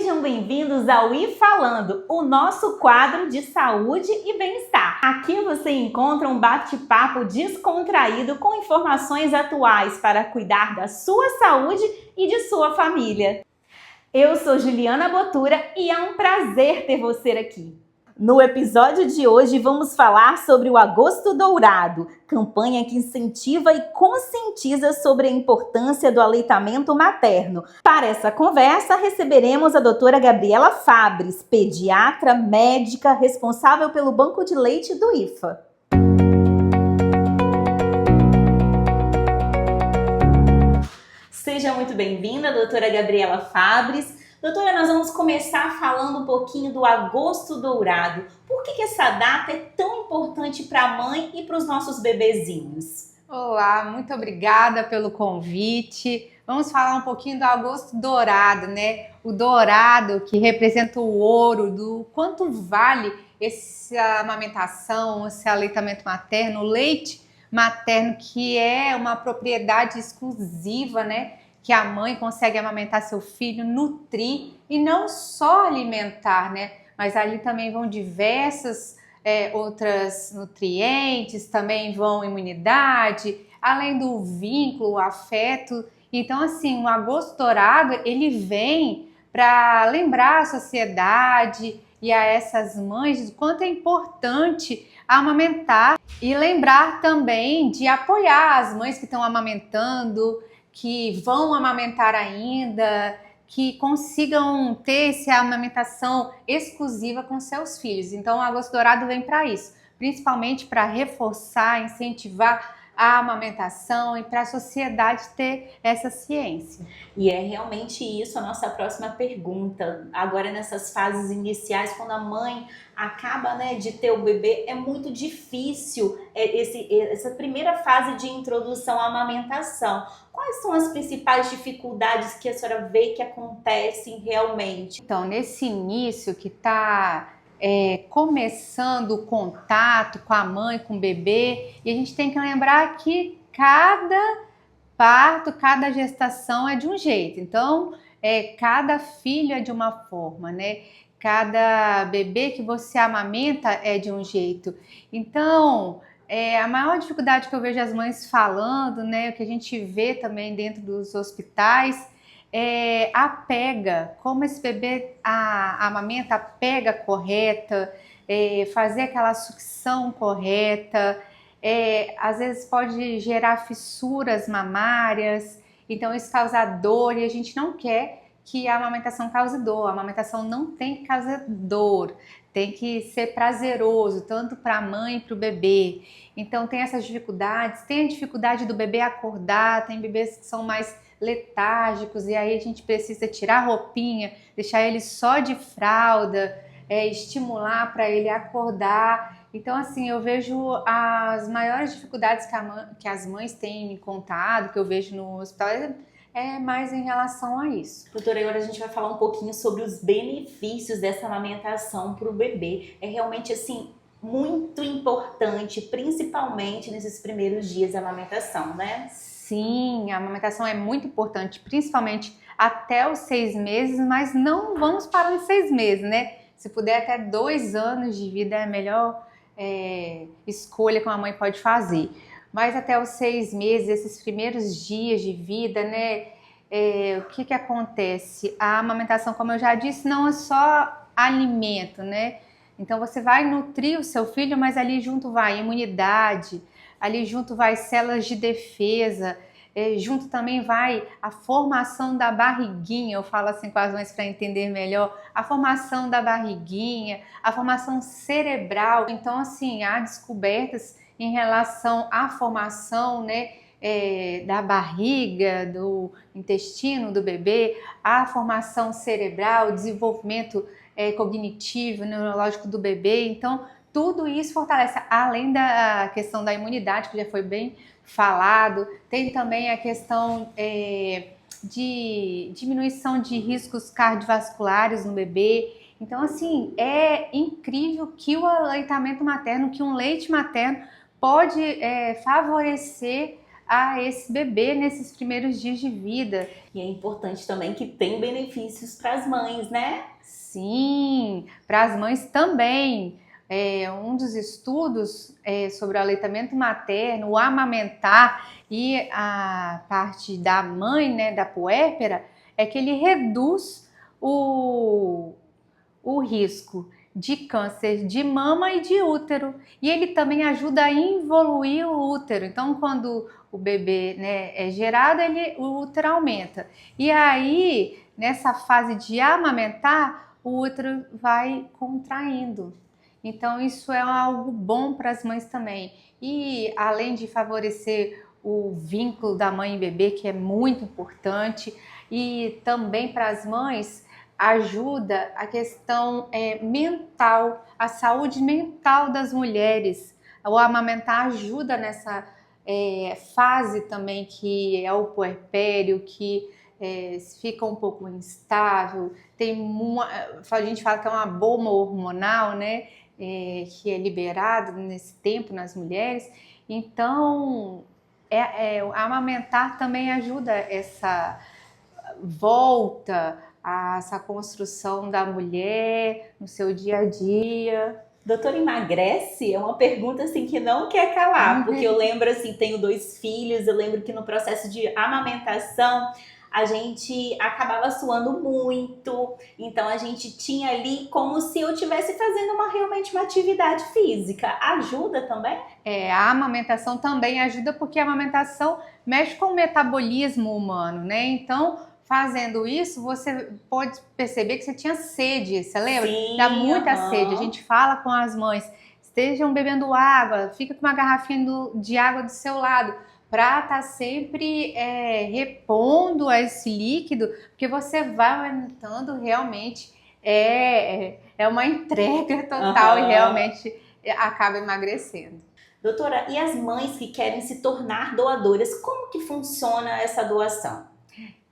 Sejam bem-vindos ao iFalando, o nosso quadro de saúde e bem-estar. Aqui você encontra um bate-papo descontraído com informações atuais para cuidar da sua saúde e de sua família. Eu sou Juliana Botura e é um prazer ter você aqui. No episódio de hoje vamos falar sobre o Agosto Dourado, campanha que incentiva e conscientiza sobre a importância do aleitamento materno. Para essa conversa receberemos a doutora Gabriela Fabres, pediatra, médica, responsável pelo banco de leite do IFA. Seja muito bem-vinda, doutora Gabriela Fabres. Doutora, nós vamos começar falando um pouquinho do Agosto Dourado. Por que essa data é tão importante para a mãe e para os nossos bebezinhos? Olá, muito obrigada pelo convite. Vamos falar um pouquinho do Agosto Dourado, né? O dourado que representa o ouro, do quanto vale essa amamentação, esse aleitamento materno, o leite materno, que é uma propriedade exclusiva, né? Que a mãe consegue amamentar seu filho, nutrir e não só alimentar, né? Mas ali também vão diversas outras nutrientes, também vão imunidade, além do vínculo, o afeto. Então, assim, o Agosto Dourado, ele vem para lembrar a sociedade e a essas mães do quanto é importante amamentar e lembrar também de apoiar as mães que estão amamentando, que vão amamentar ainda, que consigam ter essa amamentação exclusiva com seus filhos. Então, o Agosto Dourado vem para isso, principalmente para reforçar, incentivar a amamentação e para a sociedade ter essa ciência. E é realmente isso a nossa próxima pergunta. Agora, nessas fases iniciais, quando a mãe acaba, de ter o bebê, é muito difícil essa primeira fase de introdução à amamentação. Quais são as principais dificuldades que a senhora vê que acontecem realmente? Então, nesse início que está começando o contato com a mãe, com o bebê, e a gente tem que lembrar que cada parto, cada gestação é de um jeito. Então, cada filho é de uma forma, né? Cada bebê que você amamenta é de um jeito. Então, a maior dificuldade que eu vejo as mães falando, né, o que a gente vê também dentro dos hospitais, é a pega, como esse bebê amamenta, a pega correta, fazer aquela sucção correta, às vezes pode gerar fissuras mamárias, então isso causa dor e a gente não quer que a amamentação cause dor. A amamentação não tem que causar dor, tem que ser prazeroso, tanto para a mãe e para o bebê. Então tem essas dificuldades, tem a dificuldade do bebê acordar, tem bebês que são mais letárgicos e aí a gente precisa tirar a roupinha, deixar ele só de fralda, estimular para ele acordar. Então, assim, eu vejo as maiores dificuldades que as mães têm me contado, que eu vejo no hospital, é mais em relação a isso. Doutora, agora a gente vai falar um pouquinho sobre os benefícios dessa amamentação para o bebê. É realmente, assim, muito importante, principalmente nesses primeiros dias da amamentação, né? Sim, a amamentação é muito importante, principalmente até os 6 meses, mas não vamos parar em 6 meses, né? Se puder até 2 anos de vida é a melhor escolha que uma mãe pode fazer. Mas até os 6 meses, esses primeiros dias de vida, né? O que acontece? A amamentação, como eu já disse, não é só alimento, né? Então você vai nutrir o seu filho, mas ali junto vai imunidade, ali junto vai células de defesa, junto também vai a formação da barriguinha, eu falo assim com as mães para entender melhor, a formação da barriguinha, a formação cerebral. Então, assim, há descobertas em relação à formação, né, da barriga, do intestino do bebê, a formação cerebral, desenvolvimento cognitivo, neurológico do bebê. Então, tudo isso fortalece, além da questão da imunidade, que já foi bem falado, tem também a questão de diminuição de riscos cardiovasculares no bebê. Então, assim, é incrível que o aleitamento materno, que um leite materno pode favorecer a esse bebê nesses primeiros dias de vida. E é importante também que tem benefícios para as mães, né? Sim, para as mães também. Um dos estudos sobre o aleitamento materno, o amamentar e a parte da mãe, né, da puérpera, é que ele reduz o risco de câncer de mama e de útero. E ele também ajuda a involuir o útero. Então, quando o bebê, né, é gerado, o útero aumenta. E aí, nessa fase de amamentar, o útero vai contraindo. Então, isso é algo bom para as mães também. E além de favorecer o vínculo da mãe e bebê, que é muito importante, e também para as mães, ajuda a questão mental, a saúde mental das mulheres. O amamentar ajuda nessa fase também, que é o puerpério, que fica um pouco instável. A gente fala que é uma bomba hormonal, né? Que é liberado nesse tempo nas mulheres. Então, amamentar também ajuda essa volta a essa construção da mulher no seu dia a dia. Doutora, emagrece? É uma pergunta assim que não quer calar, porque eu lembro assim, tenho 2 filhos, eu lembro que no processo de amamentação a gente acabava suando muito, então a gente tinha ali como se eu estivesse fazendo realmente uma atividade física. Ajuda também? A amamentação também ajuda, porque a amamentação mexe com o metabolismo humano, né? Então, fazendo isso, você pode perceber que você tinha sede, você lembra? Sim, dá muita sede. A gente fala com as mães, estejam bebendo água, fica com uma garrafinha de água do seu lado, para estar sempre repondo esse líquido, porque você vai aumentando realmente, é uma entrega total e realmente acaba emagrecendo. Doutora, e as mães que querem se tornar doadoras, como que funciona essa doação?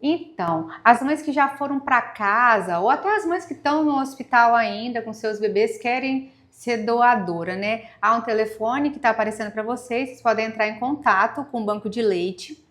Então, as mães que já foram para casa, ou até as mães que estão no hospital ainda com seus bebês, querem ser doadora, né? Há um telefone que está aparecendo para vocês podem entrar em contato com o banco de leite,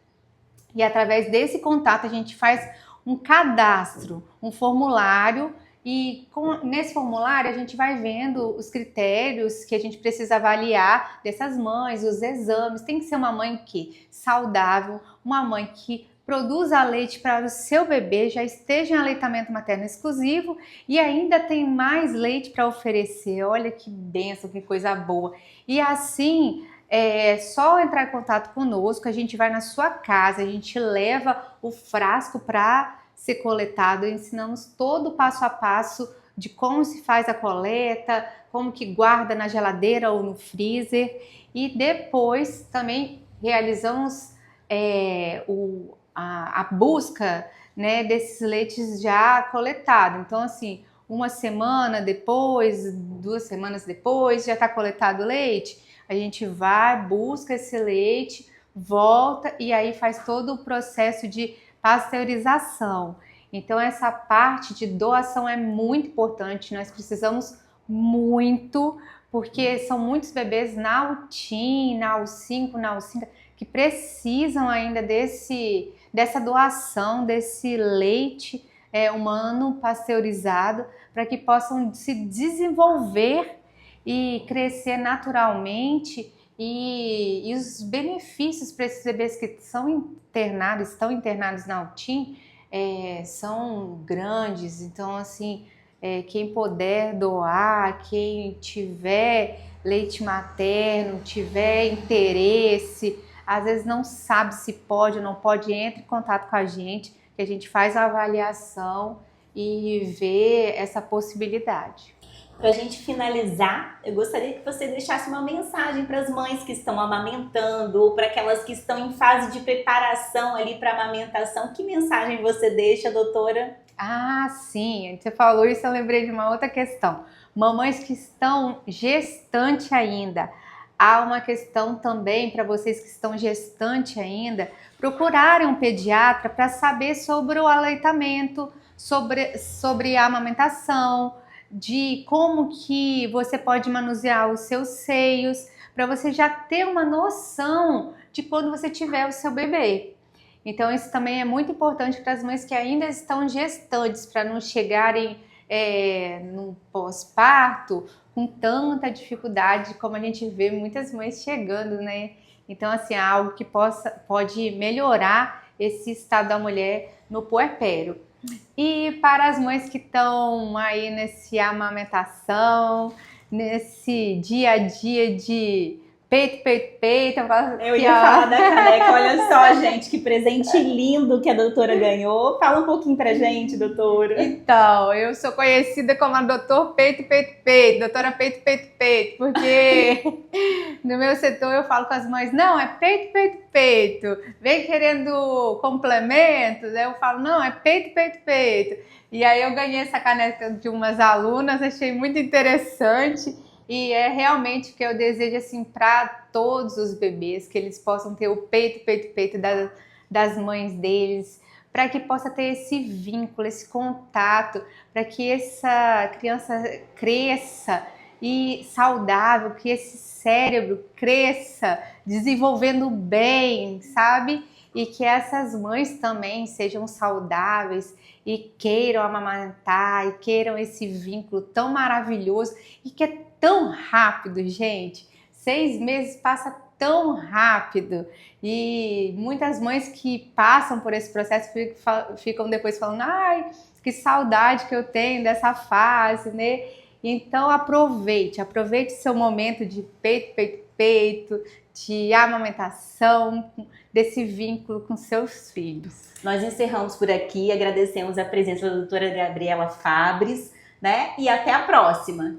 e através desse contato a gente faz um cadastro, um formulário, e nesse formulário a gente vai vendo os critérios que a gente precisa avaliar dessas mães, os exames. Tem que ser uma mãe saudável, uma mãe que produza leite para o seu bebê, já esteja em aleitamento materno exclusivo e ainda tem mais leite para oferecer. Olha que bênção, que coisa boa. E assim, é só entrar em contato conosco, a gente vai na sua casa, a gente leva o frasco para ser coletado, ensinamos todo o passo a passo de como se faz a coleta, como que guarda na geladeira ou no freezer, e depois também realizamos a busca, né, desses leites já coletados. Então, assim, uma semana depois, 2 semanas depois, já está coletado o leite, a gente vai, busca esse leite, volta e aí faz todo o processo de pasteurização. Então, essa parte de doação é muito importante, nós precisamos muito, porque são muitos bebês na UTIM, na U5, na U5, que precisam ainda dessa doação, desse leite humano pasteurizado, para que possam se desenvolver e crescer naturalmente, e os benefícios para esses bebês que estão internados na UTIM são grandes. Então, assim, quem puder doar, quem tiver leite materno, tiver interesse, às vezes não sabe se pode ou não pode, entre em contato com a gente, que a gente faz a avaliação e vê essa possibilidade. Para a gente finalizar, eu gostaria que você deixasse uma mensagem para as mães que estão amamentando ou para aquelas que estão em fase de preparação ali para a amamentação. Que mensagem você deixa, doutora? Ah, sim, você falou isso, eu lembrei de uma outra questão. Mamães que estão gestante ainda. Há uma questão também para vocês que estão gestante ainda, procurarem um pediatra para saber sobre o aleitamento, sobre a amamentação, de como que você pode manusear os seus seios, para você já ter uma noção de quando você tiver o seu bebê. Então isso também é muito importante para as mães que ainda estão gestantes, para não chegarem no pós-parto com tanta dificuldade como a gente vê muitas mães chegando, né? Então assim, é algo que pode melhorar esse estado da mulher no puerpério. E para as mães que estão aí nesse amamentação, nesse dia a dia de peito, peito, peito. Eu ia falar da caneca, olha só, gente, que presente lindo que a doutora ganhou. Fala um pouquinho pra gente, doutora. Então, eu sou conhecida como a doutor peito, peito, peito, doutora peito, peito, peito, porque no meu setor eu falo com as mães, não, é peito, peito, peito, vem querendo complementos, aí eu falo, não, é peito, peito, peito. E aí eu ganhei essa caneca de umas alunas, achei muito interessante. E é realmente o que eu desejo assim para todos os bebês, que eles possam ter o peito, peito, peito das mães deles, para que possa ter esse vínculo, esse contato, para que essa criança cresça e saudável, que esse cérebro cresça desenvolvendo bem, sabe? E que essas mães também sejam saudáveis e queiram amamentar e queiram esse vínculo tão maravilhoso e que é tão rápido, gente. 6 meses passa tão rápido e muitas mães que passam por esse processo ficam depois falando, ai, que saudade que eu tenho dessa fase, né? Então aproveite seu momento de peito, peito, peito, de amamentação, desse vínculo com seus filhos. Nós encerramos por aqui, agradecemos a presença da doutora Gabriela Fabres, né? E até a próxima!